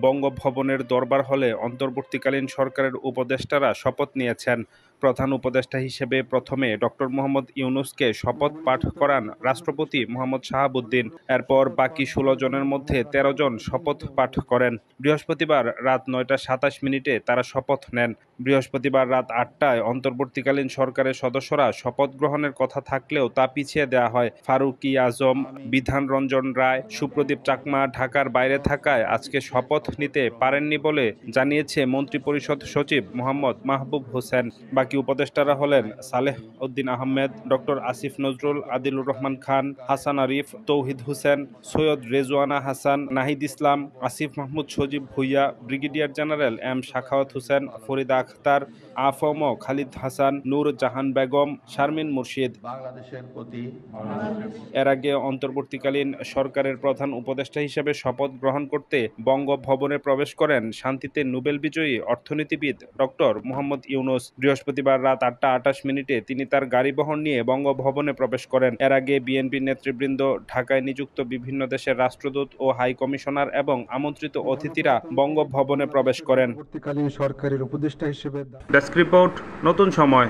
বঙ্গভবনের দরবার হলে অন্তর্বর্তীকালীন সরকারের উপদেষ্টারা শপথ নিয়েছেন। প্রধান উপদেষ্টা হিসেবে প্রথমে ডক্টর মোহাম্মদ ইউনূসকে শপথ পাঠ করান রাষ্ট্রপতি মোহাম্মদ শাহাবুদ্দিন। এরপর বাকি ১৬ জনের মধ্যে ১৩ জন শপথ পাঠ করেন। বৃহস্পতিবার রাত ৯টা ২৭ মিনিটে তারা শপথ নেন। বৃহস্পতিবার রাত ৮টায় অন্তর্বর্তীকালীন সরকারের সদস্যরা শপথ গ্রহণের কথা থাকলেও তা পিছিয়ে দেওয়া হয়। ফারুকী আজম, বিধান রঞ্জন রায়, সুপ্রদীপ চাকমা ঢাকার বাইরে থাকায় আজকে শপথ নিতে পারেননি বলে জানিয়েছে মন্ত্রিপরিষদ সচিব মোহাম্মদ মাহবুব হোসেন। বাকি উপদেষ্টারা হলেন Saleh Uddin Ahmed, doctor Asif Nazrul, Adilur Rahman Khan, Hasan Arif, Touhid Hossain, Syed Rizwana Hasan, Nahid Islam, Asif Mahmud Sajib Bhuiyan, brigadier general M Sakhawat Hossain, Farida Akhter, AFM Khalid Hasan, Nur Jahan Begum, Sharmin Murshid. এর আগে অন্তর্বর্তীকালীন সরকারের প্রধান উপদেষ্টা হিসেবে শপথ গ্রহণ করতে বঙ্গভবনে প্রবেশ করেন শান্তিতে নোবেল বিজয়ী অর্থনীতিবিদ ডক্টর মোহাম্মদ ইউনূস। বৃহস্পতিবার রাত ৮টা ২৮ মিনিটে তিনি তার গাড়ি বহর নিয়ে বঙ্গভবনে প্রবেশ করেন। এর আগে বিএনপি নেতৃবৃন্দ, ঢাকায় নিযুক্ত বিভিন্ন দেশের রাষ্ট্রদূত ও হাই কমিশনার এবং আমন্ত্রিত অতিথিরা বঙ্গভবনে প্রবেশ করেন। সরকারের উপদেষ্টা হিসেবে ডেস্ক রিপোর্ট, নতুন সময়।